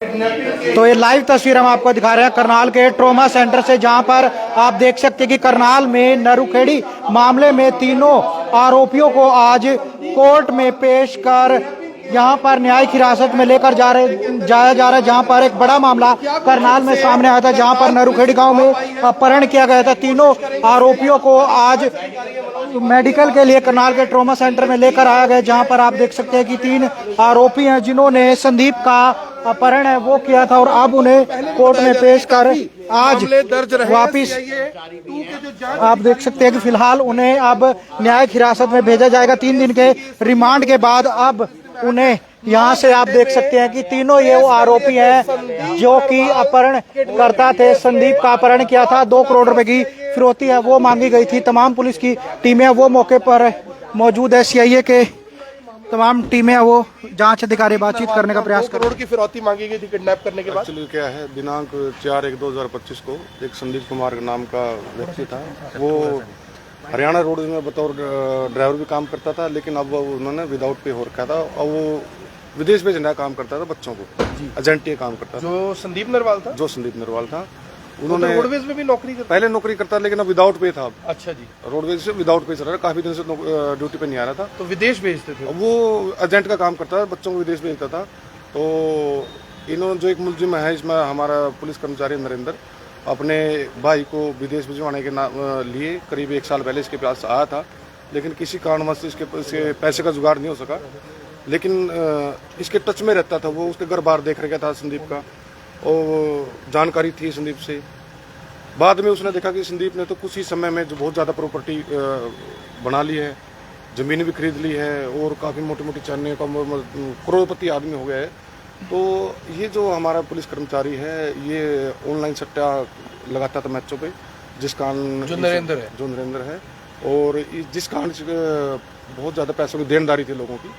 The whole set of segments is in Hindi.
तो ये लाइव तस्वीर हम आपको दिखा रहे हैं करनाल के ट्रॉमा सेंटर से, जहां पर आप देख सकते हैं कि करनाल में नरुखेड़ी मामले में तीनों आरोपियों को आज कोर्ट में पेश कर यहां पर न्यायिक हिरासत में लेकर जाया जा रहा है। जहां पर एक बड़ा मामला करनाल में सामने आया था, जहां पर नरुखेड़ी गांव में अपहरण किया गया था। तीनों आरोपियों को आज मेडिकल के लिए करनाल के ट्रॉमा सेंटर में लेकर आया गया, जहां पर आप देख सकते हैं कि 3 आरोपी हैं जिन्होंने संदीप का अपहरण है वो किया था, और अब उन्हें कोर्ट में पेश कर आज वापिस आप देख सकते हैं कि फिलहाल उन्हें अब न्यायिक हिरासत में भेजा जाएगा। 3 दिन के रिमांड के बाद अब उन्हें यहाँ से आप देख सकते हैं कि तीनों ये वो आरोपी हैं जो कि अपहरण करता थे। संदीप का अपहरण किया था, 2 करोड़ रुपए की फिरौती है वो मांगी गई थी। तमाम पुलिस की टीमें वो मौके पर मौजूद है, सीआईए के तमाम टीमें वो जांच अधिकारी बातचीत करने का प्रयास कर रहे हैं। 2 करोड़ की फिरौती मांगी गई थी किडनैप करने के बाद। एक्चुअली क्या है, दिनांक 4/1/2025 को एक संदीप कुमार नाम का व्यक्ति था, वो हरियाणा रोड में बतौर ड्राइवर भी काम करता था, लेकिन अब उन्होंने विदाउट पे हो रखा था और वो विदेश में जाना काम करता था, बच्चों को एजेंटिया काम करता था। जो संदीप नरवाल था उन्होंने रोडवेज में भी नौकरी करता, पहले नौकरी करता लेकिन अब विदाउट पे था। अच्छा जी, रोडवेज से विदाउट पे चल रहा है, काफी दिन से ड्यूटी पे नहीं आ रहा था, तो विदेश भेजते थे। वो एजेंट का काम करता था, बच्चों को विदेश भेजता था। तो इन्होंने जो एक मुलजिम है इसमें, हमारा पुलिस कर्मचारी नरेंद्र अपने भाई को विदेश भिजवाने के लिए करीब 1 साल पहले इसके पास आया था, लेकिन किसी कारणवश इसके पैसे का जुगाड़ नहीं हो सका। लेकिन इसके टच में रहता था, वो उसके घर बार देख रखा था संदीप का, और जानकारी थी संदीप से। बाद में उसने देखा कि संदीप ने तो कुछ ही समय में जो बहुत ज़्यादा प्रॉपर्टी बना ली है, ज़मीन भी खरीद ली है, और काफ़ी मोटी मोटी चलने का करोड़पति आदमी हो गया है। तो ये जो हमारा पुलिस कर्मचारी है, ये ऑनलाइन सट्टा लगाता था मैचों पे, जिस कारण जो नरेंद्र है, और जिस कारण बहुत ज़्यादा पैसों की देनदारी थी लोगों की।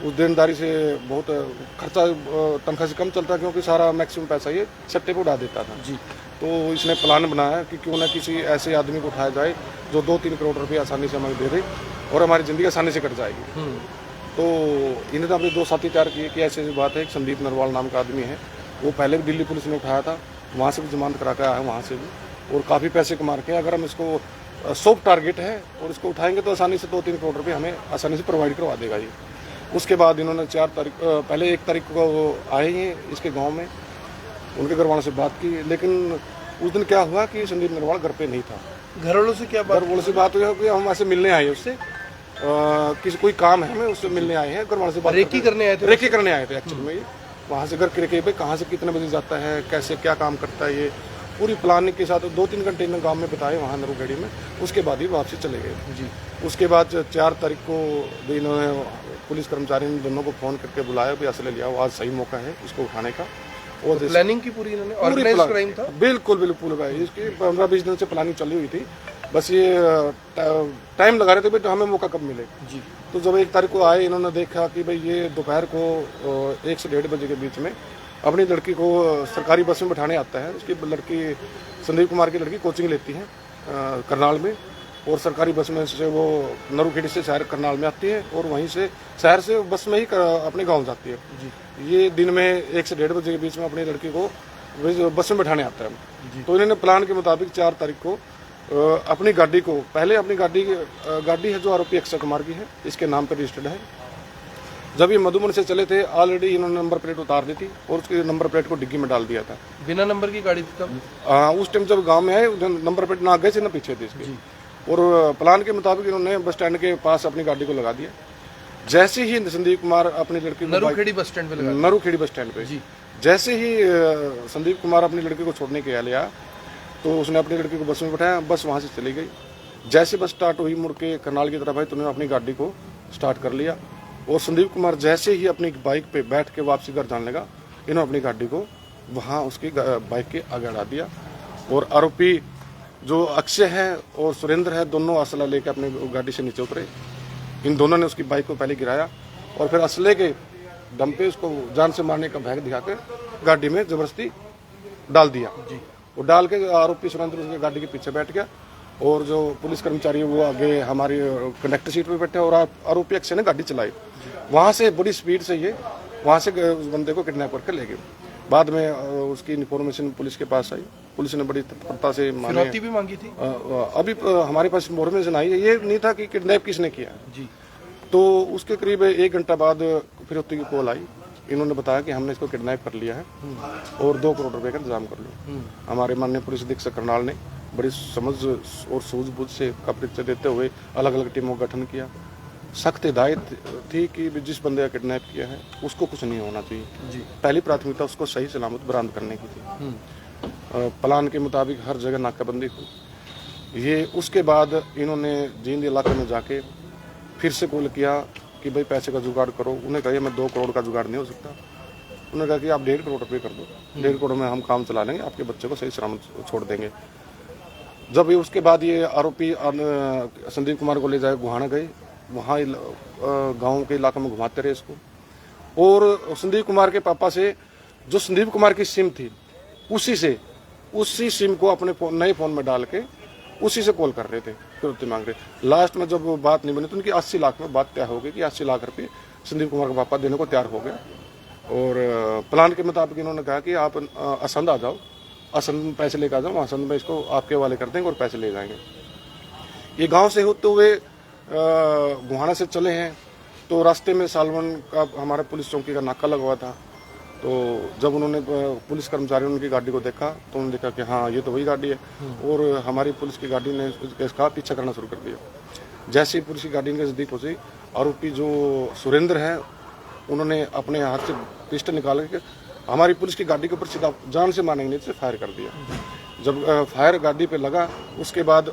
उस देनदारी से बहुत खर्चा तनख्वाह से कम चलता, क्योंकि सारा मैक्सिमम पैसा ये सट्टे पे उड़ा देता था जी। तो इसने प्लान बनाया कि क्यों ना किसी ऐसे आदमी को उठाया जाए जो 2-3 करोड़ रुपये आसानी से हमें दे दे और हमारी ज़िंदगी आसानी से कट जाएगी। तो इन्हें तो अपने 2 साथी तैयार किए कि ऐसी बात है, एक संदीप नरवाल नाम का आदमी है, वो पहले भी दिल्ली पुलिस ने उठाया था, वहाँ से भी जमानत करा के आया है, वहाँ से भी, और काफ़ी पैसे कमा के। अगर हम इसको सॉफ्ट टारगेट है और इसको उठाएंगे तो आसानी से 2-3 करोड़ रुपये हमें आसानी से प्रोवाइड करवा देगा ये। उसके बाद इन्होंने 4 तारीख पहले 1 तारीख को वो आए हैं इसके गांव में, उनके घर वालों से बात की, लेकिन उस दिन क्या हुआ कि संदीप नरवाल घर पे नहीं था। घर वालों से क्या बात? घर वालों से बात हुई कि हम ऐसे मिलने आए उससे, किसी कोई काम है, हमें उससे मिलने आए हैं। घर वालों से बात रेकी करने आए थे एक्चुअली में। वहाँ से घर के पे कहाँ से कितने बजे जाता है, कैसे क्या काम करता है, ये पूरी प्लानिंग के साथ 2-3 घंटे इन्होंने गाँव में बिताए वहाँ नरुखेड़ी में। उसके बाद ही वापसी चले गए जी। उसके बाद 4 तारीख को इन्होंने पुलिस कर्मचारी ने दोनों को फोन करके बुलाया कि असले लिया, आज सही मौका है इसको उठाने का। और तो प्लानिंग की पूरी इन्होंने ऑर्गेनाइज्ड क्राइम था। बिल्कुल इसकी 15-20 दिन से प्लानिंग चली हुई थी, बस ये टाइम लगा रहे थे भाई हमें मौका कब मिले जी। तो जब 1 तारीख को आए, इन्होंने देखा कि भाई ये दोपहर को 1 से 1:30 बजे के बीच में अपनी लड़की को सरकारी बस में बैठाने आता है। उसकी लड़की संदीप कुमार की लड़की कोचिंग लेती है करनाल में, और सरकारी बस में से वो नरुखेड़ी से शहर करनाल में आती है, और वहीं से शहर से बस में ही अपने गांव जाती है जी। ये दिन में 1 से 1:30 बजे के बीच में अपनी लड़की को बस में बैठाने आता है। तो इन्होंने प्लान के मुताबिक 4 तारीख को अपनी गाड़ी को, पहले अपनी गाड़ी है जो आरोपी अक्षय कुमार की है, इसके नाम पर रजिस्टर्ड है। जब ये मधुबन से चले थे, ऑलरेडी इन्होंने नंबर प्लेट उतार दी थी और उसकी नंबर प्लेट को डिग्गी में डाल दिया था। बिना नंबर की गाड़ी थी तब? उस टाइम जब गाँव में आए, नंबर प्लेट ना आगे से ना पीछे थी इसकी। और प्लान के मुताबिक इन्होंने बस स्टैंड के पास अपनी गाड़ी को लगा दिया। जैसे ही संदीप कुमार अपनी लड़की को नरुखेड़ी बस स्टैंड पे लगा, नरुखेड़ी बस स्टैंड पे जी। जैसे ही संदीप कुमार अपनी लड़की को छोड़ने के लिए आया, तो उसने अपनी लड़की को बस में बैठाया, बस वहाँ से चली गई। जैसे बस स्टार्ट हुई, मुड़ के करनाल की तरफ आई, तो उन्होंने अपनी गाड़ी को स्टार्ट कर लिया, और संदीप कुमार जैसे ही अपनी बाइक पे बैठ के वापसी घर जाने लगा, इन्होंने अपनी गाड़ी को वहाँ उसकी बाइक के आगे अड़ा दिया। और आरोपी जो अक्षय है और सुरेंद्र है, दोनों असला लेके अपनी गाड़ी से नीचे उतरे। इन दोनों ने उसकी बाइक को पहले गिराया और फिर असले के दम पे उसको जान से मारने का भय दिखाकर गाड़ी में जबरदस्ती डाल दिया जी। वो डाल के आरोपी सुरेंद्र उसके गाड़ी के पीछे बैठ गया, और जो पुलिस कर्मचारी है वो आगे हमारी कंडक्टर सीट पे बैठे, और आरोपी अक्षय ने गाड़ी चलाई। वहाँ से बड़ी स्पीड से ये वहाँ से उस बंदे को किडनैप करके ले गए। बाद में उसकी इन्फॉर्मेशन पुलिस के पास आई, पुलिस ने बड़ी तत्परता से माने। फिरौती भी मांगी थी? अभी हमारे पास इन्फॉर्मेशन आई है, ये नहीं था कि किडनैप किसने किया जी। तो उसके करीब 1 घंटा बाद फिरौती की कॉल आई। इन्होंने बताया कि हमने इसको किडनैप कर लिया है और 2 करोड़ रुपए का इंतजाम कर लो। हमारे माननीय पुलिस अधीक्षक करनाल ने बड़ी समझ और सूझबूझ से का परिचय देते हुए अलग अलग टीमों का गठन किया। सख्त हिदायत थी कि जिस बंदे का किडनैप किया है उसको कुछ नहीं होना चाहिए जी। पहली प्राथमिकता उसको सही सलामत बरामद करने की थी। प्लान के मुताबिक हर जगह नाकाबंदी हुई। ये उसके बाद इन्होंने जींद इलाके में जाके फिर से कॉल किया कि भाई पैसे का जुगाड़ करो। उन्हें कहा मैं 2 करोड़ का जुगाड़ नहीं हो सकता। उन्होंने कहा कि आप 1.5 करोड़ रुपये कर दो, 1.5 करोड़ में हम काम चला लेंगे, आपके बच्चे को सही सलामत छोड़ देंगे। जब ये उसके बाद ये आरोपी संदीप कुमार को ले जाए गुहाना गए, वहाँ गाँव के इलाके में घुमाते रहे इसको। और संदीप कुमार के पापा से जो संदीप कुमार की सिम थी उसी सिम को अपने नए फोन में डाल के उसी से कॉल कर रहे थे, फिरौती मांग रहे। लास्ट में जब बात नहीं बनी तो उनकी 80 लाख में बात तय हो गई कि 80 लाख रुपये संदीप कुमार का पापा देने को तैयार हो गया। और प्लान के मुताबिक इन्होंने कहा कि आप असंध आ जाओ, असंध में पैसे लेकर आ जाओ, असंध में इसको आपके हवाले कर देंगे और पैसे ले जाएंगे। ये गाँव से होते हुए गुहाना से चले हैं तो रास्ते में सालवन का हमारे पुलिस चौकी का नाका लगा हुआ था। तो जब उन्होंने पुलिस कर्मचारियों ने उनकी गाड़ी को देखा तो उन्होंने देखा कि हाँ ये तो वही गाड़ी है। और हमारी पुलिस की गाड़ी ने इसका पीछा करना शुरू कर दिया। जैसे ही पुलिस की गाड़ी के नजदीक पहुंची, आरोपी जो सुरेंद्र है उन्होंने अपने हाथ से पिस्टल निकाल के हमारी पुलिस की गाड़ी के ऊपर सीधा जान से मारने के नीचे फायर कर दिया। जब फायर गाड़ी पे लगा उसके बाद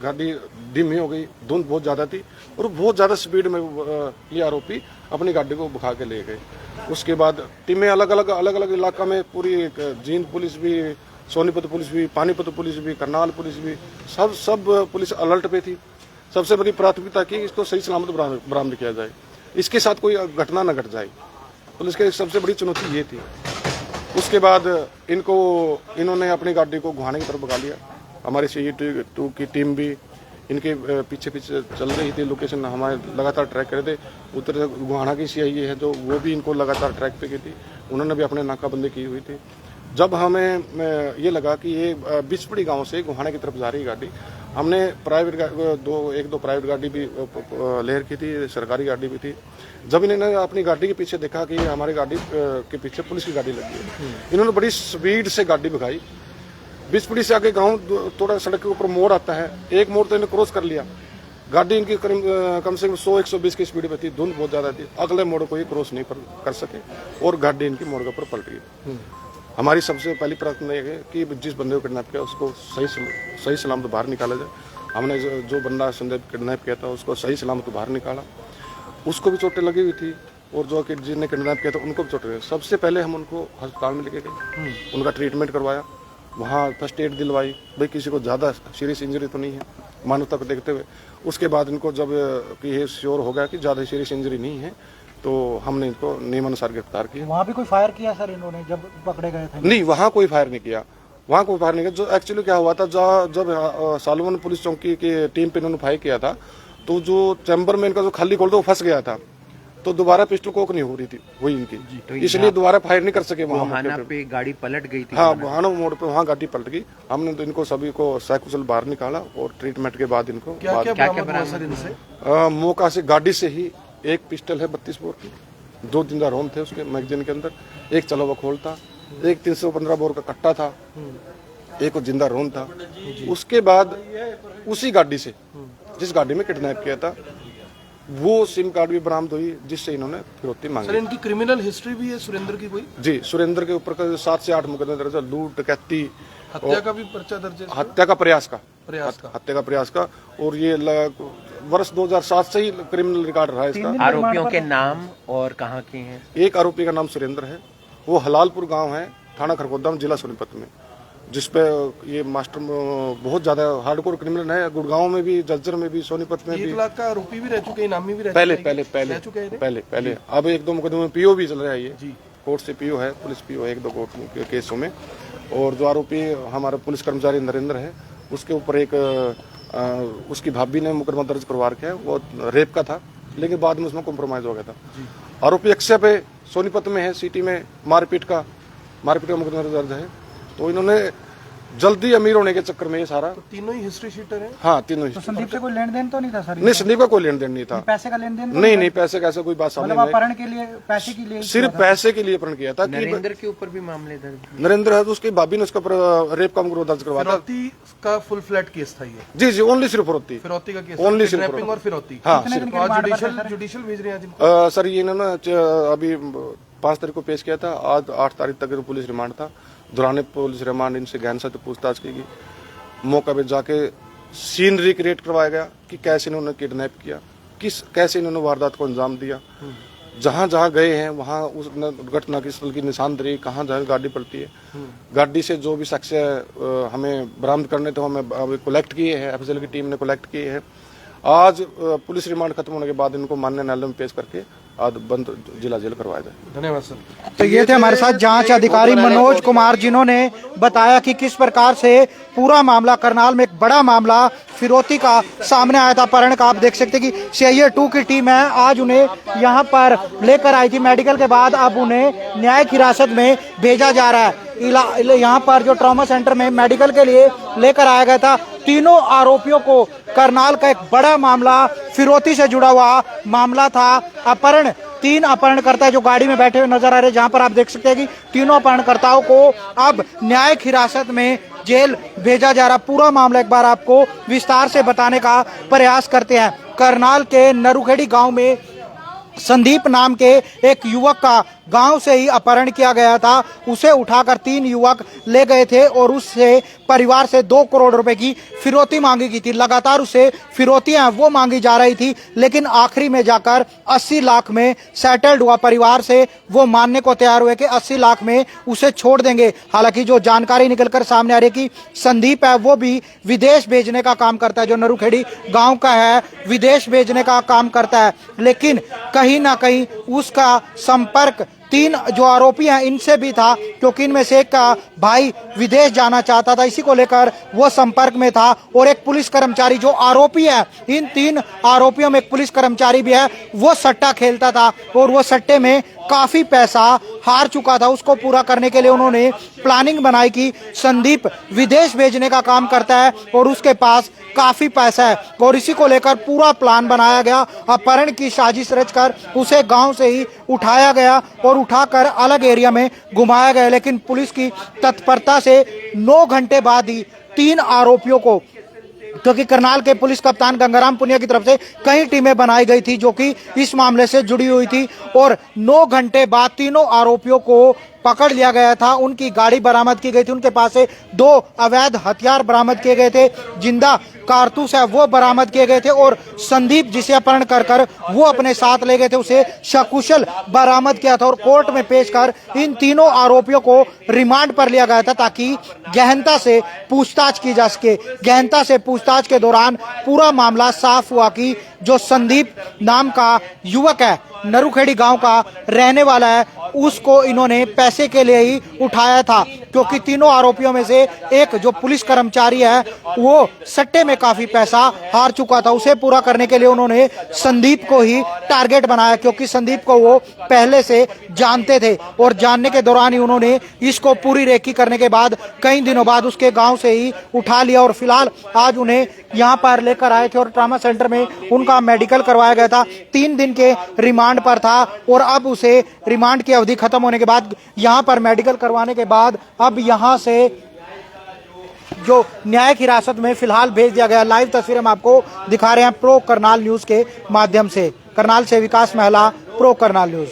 गाड़ी धीमी हो गई, धुंध बहुत ज़्यादा थी और बहुत ज़्यादा स्पीड में ये आरोपी अपनी गाड़ी को भगा के ले गए। उसके बाद टीमें अलग अलग इलाका में पूरी जींद पुलिस भी, सोनीपत पुलिस भी, पानीपत पुलिस भी, करनाल पुलिस भी, सब पुलिस अलर्ट पे थी। सबसे बड़ी प्राथमिकता की इसको सही सलामत बरामद किया जाए, इसके साथ कोई घटना न घट जाए। पुलिस की सबसे बड़ी चुनौती ये थी। उसके बाद इन्होंने अपनी गाड़ी को गुहाने की तरफ भगा लिया। हमारी CE2 की टीम भी इनके पीछे चल रही थी। लोकेशन हमारे लगातार ट्रैक कर रहे थे। उधर गुहाना की CIA है जो वो भी इनको लगातार ट्रैक पे की थी, उन्होंने भी अपने नाकाबंदी की हुई थी। जब हमें ये लगा कि ये बिचपड़ी गांव से गुहाना की तरफ जा रही गाड़ी, हमने एक दो प्राइवेट गाड़ी भी लेयर की थी, सरकारी गाड़ी भी थी। जब इन्होंने अपनी गाड़ी के पीछे देखा कि हमारी गाड़ी के पीछे पुलिस की गाड़ी लगी है, इन्होंने बड़ी स्पीड से गाड़ी भगाई। बिचपड़ी से आगे गांव थोड़ा सड़क के ऊपर मोड़ आता है, एक मोड़ तो इन्हें क्रॉस कर लिया। गाड़ी इनकी कम से कम 100-120 की स्पीड पे थी, धुंध बहुत ज्यादा थी। अगले मोड़ को ये क्रॉस नहीं कर सके और गाड़ी इनकी मोड़ के ऊपर पलट गई। हमारी सबसे पहली प्राथमिकता यह है कि जिस बंदे को किडनैप किया उसको सही सलामत बाहर निकाला जाए। हमने जो बंदा संदेह किडनैप किया था उसको सही सलामत बाहर निकाला। उसको भी चोटें लगी हुई थी और जो कि जिन्हें किडनैप किया था उनको भी चोटें लगी। सबसे पहले हम उनको अस्पताल में लेके गए, उनका ट्रीटमेंट करवाया, वहाँ फर्स्ट एड दिलवाई, भाई किसी को ज़्यादा सीरियस इंजरी तो नहीं है, मानवता को देखते हुए। उसके बाद इनको जब कि ये श्योर हो गया कि ज़्यादा सीरियस इंजरी नहीं है तो हमने इनको नियमानुसार गिरफ्तार किया। वहाँ भी कोई फायर किया सर इन्होंने जब पकड़े गए थे? नहीं, वहाँ कोई फायर नहीं किया, वहाँ कोई फायर नहीं किया। जो एक्चुअली क्या हुआ था, जब सालवन पुलिस चौकी की टीम पे इन्होंने फायर किया था तो जो चैम्बर में इनका जो खाली खोल था वो फंस गया था, तो दोबारा पिस्टल कोक नहीं हो रही थी हुई इनकी, तो इसलिए दोबारा फायर नहीं कर सके। वहाँ पे गाड़ी पलट गई थी। हाँ, गुहाना मोड़ पे वहाँ गाड़ी पलट गई। हमने तो इनको सभी को सकुशल बाहर निकाला और ट्रीटमेंट के बाद इनको क्या बरामद इनसे? मौका से गाड़ी से ही एक पिस्टल है 32 बोर की, 2 जिंदा रोम थे उसके मैगजीन के अंदर, एक चला हुआ खोल था, एक 315 बोर का कट्टा था, एक जिंदा रोम था। उसके बाद उसी गाड़ी से जिस गाड़ी में किडनैप किया था वो सिम कार्ड भी बरामद हुई जिससे इन्होंने फिरौती मांगी। सर, इनकी क्रिमिनल हिस्ट्री भी है सुरेंद्र की कोई? जी, सुरेंद्र के ऊपर 7 से 8 मुकदमे दर्ज है, लूट, डकैती, हत्या का भी पर्चा दर्ज है, हत्या का प्रयास का हत्या का प्रयास का। और ये वर्ष 2007 से ही क्रिमिनल रिकॉर्ड रहा है इसका। आरोपियों के नाम और कहाँ के हैं? एक आरोपी का नाम सुरेंद्र है, वो हलालपुर गांव है, थाना खरगोदा, जिला सोनीपत में, जिसपे ये मास्टर बहुत ज्यादा हार्डकोर क्रिमिनल है। गुड़गांव में भी, जज्जर में भी, सोनीपत में भी। 1 लाख का आरोपी भी रह चुके, इनामी भी रह पहले अब 1-2 मुकदमे में PO भी चल रहा है। ये कोर्ट से PO है, पुलिस PO है 1-2 कोर्ट के केसों में। और जो आरोपी हमारा पुलिस कर्मचारी नरेंद्र है, उसके ऊपर एक उसकी भाभी ने मुकदमा दर्ज करवा रखा है, वो रेप का था, लेकिन बाद में उसमें कॉम्प्रोमाइज हो गया था। आरोपी अक्षय पे सोनीपत में है, सिटी में मारपीट का, मारपीट का मुकदमा दर्ज है। तो इन्होंने जल्दी अमीर होने के चक्कर में ये सारा, तो तीनों ही हिस्ट्री शीटर हैं। हाँ तीनों ही। तो संदीप से कोई लेन देन तो नहीं था सर? नहीं, संदीप का कोई लेन देन नहीं था। पैसे का लेन देन? नहीं, पैसे का ऐसा कोई बात सामने मतलब नहीं। अपहरण के लिए, पैसे के लिए? सिर्फ पैसे के लिए अपहरण किया था। नरेंद्र के ऊपर भी मामले दर्ज? नरेंद्र है तो उसकी भाभी ने उसका रेप का मुकदमा दर्ज करवाया था। फिरौती का फुल फ्लैट केस था ये। जी, ओनली सिर्फ फिरौती फिरौती का केस, Only सिर्फ किडनैपिंग और फिरौती। हाँ, जुडिशियल भेज रहे हैं आज इनको। सर ये इन्होंने अभी 5 तारीख को पेश किया था। आज 8 तारीख तक पुलिस रिमांड था। दौरान पुलिस रिमांड इनसे गहन से पूछताछ की गई। मौका पे जाके सीन रिक्रिएट करवाया गया कि कैसे इन्होंने किडनैप किया, कैसे इन्होंने वारदात को अंजाम दिया। जहां जहां गए हैं वहां उस घटना की स्थल की निशानदेही, कहां जहां गाड़ी पड़ती है, गाड़ी से जो भी शख्स हमें बरामद करने थे हमें कलेक्ट किए हैं, एफएसएल की टीम ने कलेक्ट किए हैं। आज पुलिस रिमांड खत्म होने के बाद इनको माननीय न्यायालय में पेश करके आज बंद जिला जेल करवाया जाए। धन्यवाद सर। तो ये थे हमारे साथ जांच अधिकारी मनोज कुमार, जिन्होंने बताया कि किस प्रकार से पूरा मामला, करनाल में एक बड़ा मामला फिरौती का सामने आया था, अपहरण का। आप देख सकते हैं कि सीआईए 2 की टीम है, आज उन्हें यहाँ पर लेकर आई थी मेडिकल के बाद। अब उन्हें न्यायिक हिरासत में भेजा जा रहा है। यहाँ पर जो ट्रॉमा सेंटर में मेडिकल के लिए लेकर आया गया था। तीनों आरोपियों को, करनाल का एक बड़ा मामला, फिरौती से जुड़ा हुआ मामला था। अपहरण, 3 अपहरणकर्ता जो गाड़ी में बैठे हुए नजर आ रहे हैं, जहां पर आप देख सकते हैं कि तीनों अपहरणकर्ताओं को अब न्यायिक हिरासत में जेल भेजा जा रहा। पूरा मामला एक बार आपको विस्तार से बताने का प्रयास करते हैं। करनाल के नरुखेड़ी गांव में संदीप नाम के एक युवक का गांव से ही अपहरण किया गया था। उसे उठाकर 3 युवक ले गए थे और उससे परिवार से 2 करोड़ रुपए की फिरौती मांगी गई थी। लगातार उसे फिरौतियां वो मांगी जा रही थी, लेकिन आखिरी में जाकर 80 लाख में सेटल्ड हुआ। परिवार से वो मानने को तैयार हुए कि 80 लाख में उसे छोड़ देंगे। हालांकि जो जानकारी निकलकर सामने आ रही है कि संदीप है वो भी विदेश भेजने का काम करता है, जो नरुखेड़ी गाँव का है, विदेश भेजने का काम करता है। लेकिन कहीं ना कहीं उसका संपर्क 3 जो आरोपी हैं इनसे भी था, क्योंकि इनमें से एक का भाई विदेश जाना चाहता था, इसी को लेकर वो संपर्क में था। और एक पुलिस कर्मचारी जो आरोपी है, इन 3 आरोपियों में एक पुलिस कर्मचारी भी है, वो सट्टा खेलता था और वो सट्टे में काफी पैसा हार चुका था। उसको पूरा करने के लिए उन्होंने प्लानिंग बनाई कि संदीप विदेश भेजने का काम करता है और उसके पास काफी पैसा है, और इसी को लेकर पूरा प्लान बनाया गया। अपहरण की साजिश रचकर उसे गांव से ही उठाया गया और उठाकर अलग एरिया में घुमाया गया। लेकिन पुलिस की तत्परता से 9 घंटे बाद ही 3 आरोपियों को, क्योंकि करनाल के पुलिस कप्तान गंगाराम पुनिया की तरफ से कई टीमें बनाई गई थी जो कि इस मामले से जुड़ी हुई थी, और 9 घंटे बाद तीनों आरोपियों को पकड़ लिया गया था। उनकी गाड़ी बरामद की गई थी, उनके पास से 2 अवैध हथियार बरामद किए गए थे, जिंदा कारतूस है वो बरामद किए गए थे, और संदीप जिसे अपहरण कर वो अपने साथ ले गए थे उसे सकुशल बरामद किया था। और कोर्ट में पेश कर इन तीनों आरोपियों को रिमांड पर लिया गया था ताकि गहनता से पूछताछ की जा सके। गहनता से पूछताछ के दौरान पूरा मामला साफ हुआ कि जो संदीप नाम का युवक है, नरुखेड़ी गांव का रहने वाला है, उसको इन्होंने पैसे के लिए ही उठाया था, क्योंकि तीनों आरोपियों में से एक जो पुलिस कर्मचारी है वो सट्टे में काफी पैसा हार चुका था। उसे पूरा करने के लिए उन्होंने संदीप को ही टारगेट बनाया, क्योंकि संदीप को वो पहले से जानते थे, और जानने के दौरान ही उन्होंने इसको पूरी रेकी करने के बाद कई दिनों बाद उसके गांव से ही उठा लिया। और फिलहाल आज उन्हें यहाँ पर लेकर आए थे और ट्रॉमा सेंटर में उनका मेडिकल करवाया गया था। 3 दिन के रिमांड पर था, और अब उसे रिमांड की अवधि खत्म होने के बाद यहाँ पर मेडिकल करवाने के बाद अब यहाँ से जो न्यायिक हिरासत में फिलहाल भेज दिया गया। लाइव तस्वीर हम आपको दिखा रहे हैं प्रो करनाल न्यूज के माध्यम से। करनाल से विकास महला, प्रो करनाल न्यूज।